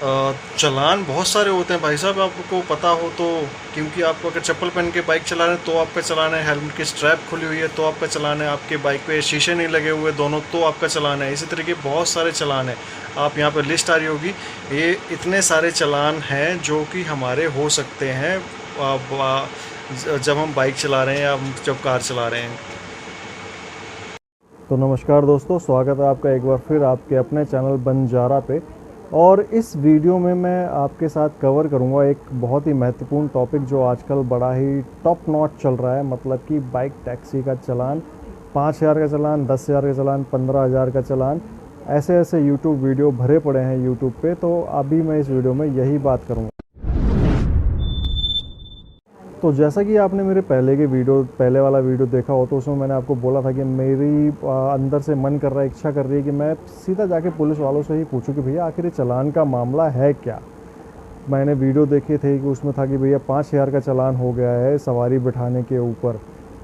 चालान बहुत सारे होते हैं भाई साहब, आपको पता हो तो। क्योंकि आपको अगर चप्पल पहन के बाइक चला रहे हैं तो आपका चालान है, हेलमेट की स्ट्रैप खुली हुई है तो आपका चालान है, आपके बाइक पे शीशे नहीं लगे हुए दोनों तो आपका चालान है। इसी तरीके बहुत सारे चालान हैं। आप यहाँ पर लिस्ट आ रही होगी, ये इतने सारे चालान हैं जो कि हमारे हो सकते हैं जब हम बाइक चला रहे हैं या जब कार चला रहे हैं। तो नमस्कार दोस्तों, स्वागत है आपका एक बार फिर आपके अपने चैनल बंजारा पे। और इस वीडियो में मैं आपके साथ कवर करूंगा एक बहुत ही महत्वपूर्ण टॉपिक जो आजकल बड़ा ही टॉप नॉच चल रहा है, मतलब कि बाइक टैक्सी का चालान। 5,000 का चालान, 10,000 का चालान, 15,000 का चालान, ऐसे ऐसे यूट्यूब वीडियो भरे पड़े हैं यूट्यूब पे। तो अभी मैं इस वीडियो में यही बात करूँगा। तो जैसा कि आपने मेरे पहले वाला वीडियो देखा हो तो उसमें मैंने आपको बोला था कि मेरी अंदर से मन कर रहा है, इच्छा कर रही है कि मैं सीधा जाके पुलिस वालों से ही पूछूं कि भैया आखिर ये चालान का मामला है क्या। मैंने वीडियो देखे थे कि उसमें था कि भैया 5,000 का चालान हो गया है सवारी बिठाने के ऊपर।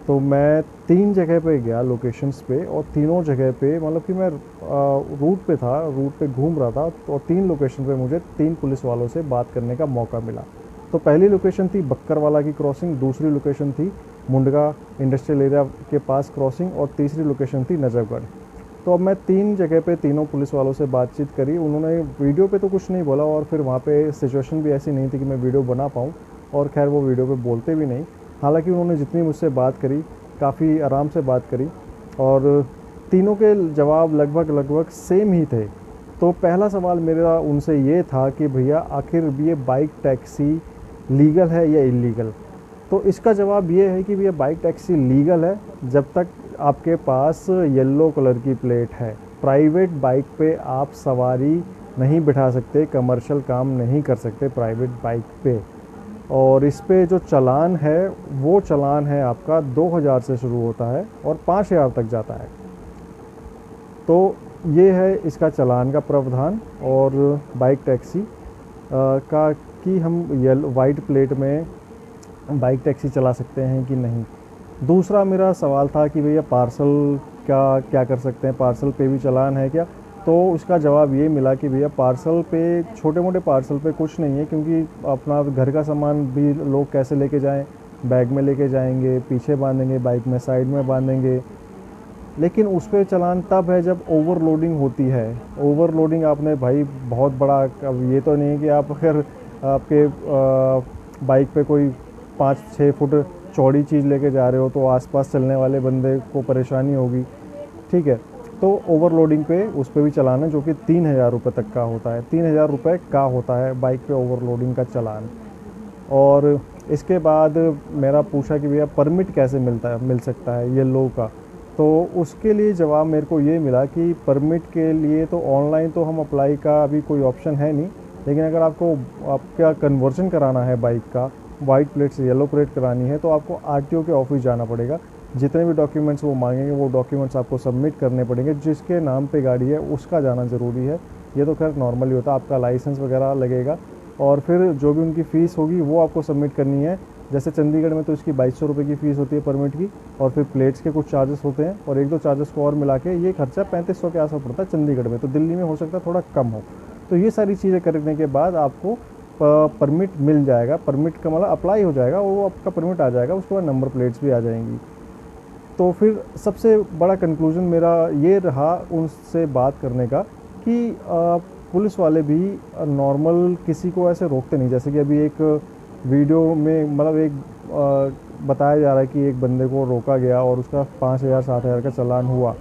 तो मैं 3 जगह पे गया लोकेशंस पे, और तीनों जगह पे मतलब कि मैं रूट पे घूम रहा था, और 3 लोकेशन पे मुझे 3 पुलिस वालों से बात करने का मौका मिला। तो पहली लोकेशन थी बक्करवाला की क्रॉसिंग, दूसरी लोकेशन थी मुंडगा इंडस्ट्रियल एरिया के पास क्रॉसिंग, और तीसरी लोकेशन थी नजफगढ़। तो अब मैं 3 जगह पे तीनों पुलिस वालों से बातचीत करी। उन्होंने वीडियो पे तो कुछ नहीं बोला, और फिर वहाँ पे सिचुएशन भी ऐसी नहीं थी कि मैं वीडियो बना पाऊँ, और खैर वो वीडियो पे बोलते भी नहीं। हालांकि उन्होंने जितनी मुझसे बात करी काफ़ी आराम से बात करी, और तीनों के जवाब लगभग लगभग सेम ही थे। तो पहला सवाल मेरा उनसे ये था कि भैया आखिर ये बाइक टैक्सी लीगल है या इलीगल। तो इसका जवाब ये है कि भैया बाइक टैक्सी लीगल है जब तक आपके पास येलो कलर की प्लेट है। प्राइवेट बाइक पे आप सवारी नहीं बिठा सकते, कमर्शियल काम नहीं कर सकते प्राइवेट बाइक पे। और इस पे जो चालान है वो चालान है आपका 2,000 से शुरू होता है और 5,000 तक जाता है। तो ये है इसका चालान का प्रावधान। और बाइक टैक्सी का कि हम वाइट प्लेट में बाइक टैक्सी चला सकते हैं कि नहीं। दूसरा मेरा सवाल था कि भैया पार्सल का क्या कर सकते हैं, पार्सल पे भी चालान है क्या। तो उसका जवाब ये मिला कि भैया पार्सल पे, छोटे मोटे पार्सल पे कुछ नहीं है, क्योंकि अपना घर का सामान भी लोग कैसे लेके जाएं, बैग में लेके जाएंगे, पीछे बांधेंगे, बाइक में साइड में बांधेंगे। लेकिन उस पर चालान तब है जब ओवरलोडिंग होती है। ओवरलोडिंग आपने भाई बहुत बड़ा, अब ये तो नहीं है कि आप अगर आपके बाइक पे कोई 5-6 फुट चौड़ी चीज़ लेके जा रहे हो तो आसपास चलने वाले बंदे को परेशानी होगी, ठीक है। तो ओवरलोडिंग पे उस पर भी चालान है जो कि 3,000 रुपये तक का होता है। 3,000 रुपये का होता है बाइक पे ओवरलोडिंग का चालान। और इसके बाद मेरा पूछा कि भैया परमिट कैसे मिल सकता है ये लो का। तो उसके लिए जवाब मेरे को ये मिला कि परमिट के लिए तो ऑनलाइन तो हम अप्लाई का अभी कोई ऑप्शन है नहीं, लेकिन अगर आपको आपका कन्वर्जन कराना है बाइक का, वाइट प्लेट से येलो प्लेट करानी है, तो आपको आरटीओ के ऑफिस जाना पड़ेगा। जितने भी डॉक्यूमेंट्स वो मांगेंगे वो डॉक्यूमेंट्स आपको सबमिट करने पड़ेंगे। जिसके नाम पे गाड़ी है उसका जाना ज़रूरी है। ये तो खैर नॉर्मली होता है, आपका लाइसेंस वगैरह लगेगा, और फिर जो भी उनकी फ़ीस होगी वो आपको सबमिट करनी है। जैसे चंडीगढ़ में तो इसकी 2,200 रुपये की फ़ीस होती है परमिट की, और फिर प्लेट्स के कुछ चार्जेस होते हैं, और 1-2 चार्जेस को और मिला के ये खर्चा 3,500 के आसपास पड़ता है चंडीगढ़ में। तो दिल्ली में हो सकता है थोड़ा कम हो। तो ये सारी चीज़ें करने के बाद आपको परमिट मिल जाएगा। परमिट का मतलब अप्लाई हो जाएगा और वो आपका परमिट आ जाएगा, उसके बाद नंबर प्लेट्स भी आ जाएंगी। तो फिर सबसे बड़ा कंक्लूजन मेरा ये रहा उनसे बात करने का कि पुलिस वाले भी नॉर्मल किसी को ऐसे रोकते नहीं। जैसे कि अभी एक वीडियो में मतलब बताया जा रहा है कि एक बंदे को रोका गया और उसका 5,000-7,000 का चालान हुआ।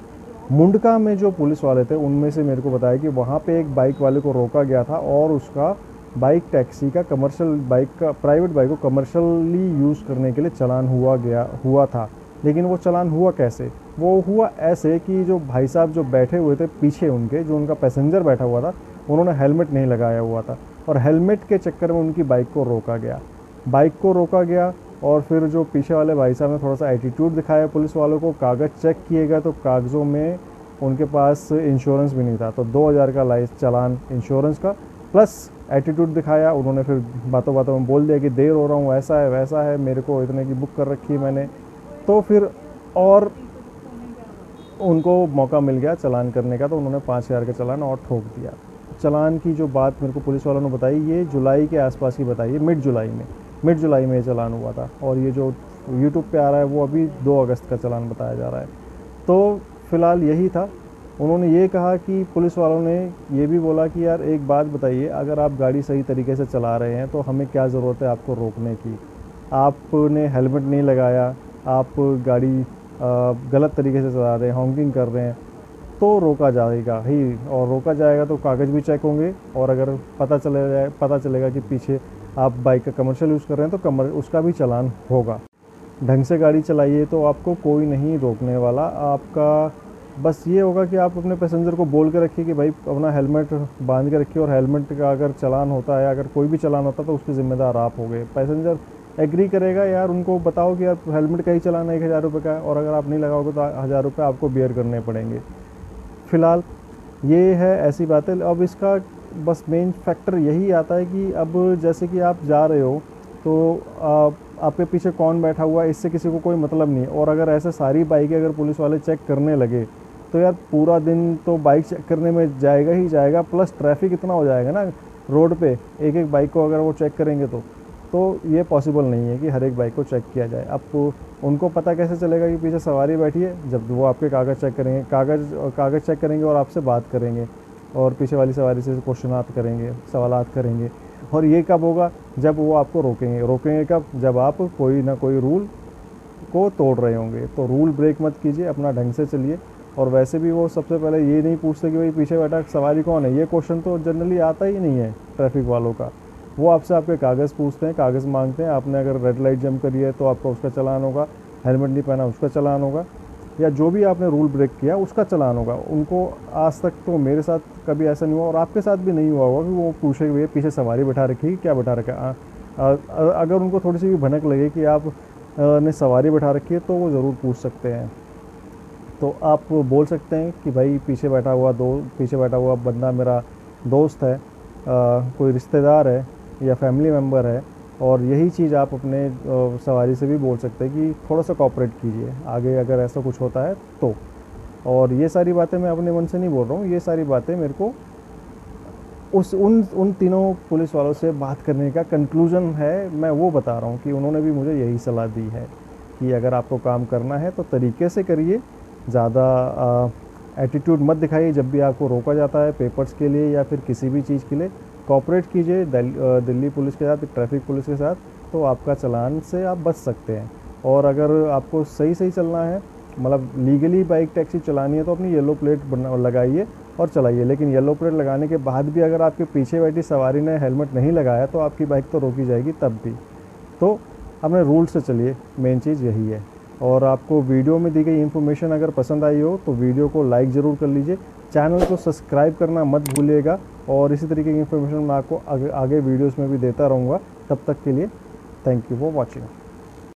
मुंडका में जो पुलिस वाले थे उनमें से मेरे को बताया कि वहाँ पे एक बाइक वाले को रोका गया था, और उसका बाइक टैक्सी का प्राइवेट बाइक को कमर्शियली यूज़ करने के लिए चालान हुआ था। लेकिन वो चालान हुआ कैसे? वो हुआ ऐसे कि जो भाई साहब जो बैठे हुए थे पीछे, उनके जो उनका पैसेंजर बैठा हुआ था, उन्होंने हेलमेट नहीं लगाया हुआ था, और हेलमेट के चक्कर में उनकी बाइक को रोका गया। और फिर जो पीछे वाले भाई साहब ने थोड़ा सा एटीट्यूड दिखाया पुलिस वालों को, कागज़ चेक किए गए तो कागज़ों में उनके पास इंश्योरेंस भी नहीं था। तो 2,000 का चालान इंश्योरेंस का, प्लस एटीट्यूड दिखाया। उन्होंने फिर बातों बातों में बोल दिया कि देर हो रहा हूँ, ऐसा है वैसा है, मेरे को इतने की बुक कर रखी है मैंने। तो फिर और उनको मौका मिल गया चालान करने का, तो उन्होंने 5,000 का चालान और ठोक दिया। चालान की जो बात मेरे को पुलिस वालों ने बताई, ये जुलाई के आसपास की बताई है, मिड जुलाई में ये चालान हुआ था। और ये जो यूट्यूब पे आ रहा है वो अभी 2 अगस्त का चालान बताया जा रहा है। तो फ़िलहाल यही था। उन्होंने ये कहा कि पुलिस वालों ने ये भी बोला कि यार एक बात बताइए, अगर आप गाड़ी सही तरीके से चला रहे हैं तो हमें क्या ज़रूरत है आपको रोकने की। आपने हेलमेट नहीं लगाया, आप गाड़ी गलत तरीके से चला रहे हैं, हॉकिंग कर रहे हैं, तो रोका जाएगा ही। और रोका जाएगा तो कागज़ भी चेक होंगे, और अगर पता चलेगा कि पीछे आप बाइक का कमर्शियल यूज़ कर रहे हैं तो उसका भी चालान होगा। ढंग से गाड़ी चलाइए तो आपको कोई नहीं रोकने वाला। आपका बस ये होगा कि आप अपने पैसेंजर को बोल के रखिए कि भाई अपना हेलमेट बांध के रखिए, और हेलमेट का अगर चालान होता है, अगर कोई भी चालान होता है तो उसके ज़िम्मेदार आप हो गए। पैसेंजर एग्री करेगा, यार उनको बताओ कि यार हेलमेट का ही चालान 1000 रुपये का है, और अगर आप नहीं लगाओगे तो 1000 रुपये आपको बेयर करने पड़ेंगे। फ़िलहाल ये है ऐसी बात है। अब इसका बस मेन फैक्टर यही आता है कि अब जैसे कि आप जा रहे हो तो आपके पीछे कौन बैठा हुआ है इससे किसी को कोई मतलब नहीं। और अगर ऐसे सारी बाइकें अगर पुलिस वाले चेक करने लगे तो यार पूरा दिन तो बाइक चेक करने में जाएगा ही जाएगा, प्लस ट्रैफिक इतना हो जाएगा ना रोड पे, एक बाइक को अगर वो चेक करेंगे तो ये पॉसिबल नहीं है कि हर एक बाइक को चेक किया जाए। अब उनको पता कैसे चलेगा कि पीछे सवारी बैठी है? जब वो आपके कागज़ चेक करेंगे, कागज़ चेक करेंगे और आपसे बात करेंगे, और पीछे वाली सवारी से क्वेश्चनात करेंगे, सवालात करेंगे। और ये कब होगा? जब वो आपको रोकेंगे कब? जब आप कोई ना कोई रूल को तोड़ रहे होंगे। तो रूल ब्रेक मत कीजिए, अपना ढंग से चलिए। और वैसे भी वो सबसे पहले ये नहीं पूछते कि भाई पीछे बैठा सवारी कौन है, ये क्वेश्चन तो जनरली आता ही नहीं है ट्रैफिक वालों का। वो आपसे आपके कागज़ पूछते हैं, कागज़ मांगते हैं। आपने अगर रेड लाइट जंप करी है तो आपका उसका चालान होगा, हेलमेट नहीं पहना उसका चालान होगा, या जो भी आपने रूल ब्रेक किया उसका चालान होगा। उनको आज तक तो मेरे साथ कभी ऐसा नहीं हुआ, और आपके साथ भी नहीं हुआ होगा कि वो पूछे कि पीछे सवारी बैठा रखी, क्या बैठा रखा। अगर उनको थोड़ी सी भी भनक लगे कि आप ने सवारी बैठा रखी है तो वो ज़रूर पूछ सकते हैं। तो आप बोल सकते हैं कि भाई पीछे बैठा हुआ बंदा मेरा दोस्त है, कोई रिश्तेदार है या फैमिली मेम्बर है। और यही चीज़ आप अपने सवारी से भी बोल सकते हैं कि थोड़ा सा कोऑपरेट कीजिए आगे अगर ऐसा कुछ होता है तो। और ये सारी बातें मैं अपने मन से नहीं बोल रहा हूँ, ये सारी बातें मेरे को उन तीनों पुलिस वालों से बात करने का कंक्लूजन है। मैं वो बता रहा हूँ कि उन्होंने भी मुझे यही सलाह दी है कि अगर आपको काम करना है तो तरीके से करिए, ज़्यादा एटीट्यूड मत दिखाइए। जब भी आपको रोका जाता है पेपर्स के लिए या फिर किसी भी चीज़ के लिए, कोऑपरेट कीजिए दिल्ली पुलिस के साथ, ट्रैफिक पुलिस के साथ, तो आपका चालान से आप बच सकते हैं। और अगर आपको सही चलना है, मतलब लीगली बाइक टैक्सी चलानी है, तो अपनी येलो प्लेट लगाइए और चलाइए। लेकिन येलो प्लेट लगाने के बाद भी अगर आपके पीछे बैठी सवारी ने हेलमेट नहीं लगाया तो आपकी बाइक तो रोकी जाएगी तब भी। तो अपने रूल से चलिए, मेन चीज़ यही है। और आपको वीडियो में दी गई इन्फॉर्मेशन अगर पसंद आई हो तो वीडियो को लाइक ज़रूर कर लीजिए, चैनल को सब्सक्राइब करना मत भूलिएगा। और इसी तरीके की इन्फॉर्मेशन मैं आपको आगे वीडियोस में भी देता रहूँगा। तब तक के लिए थैंक यू फॉर वॉचिंग।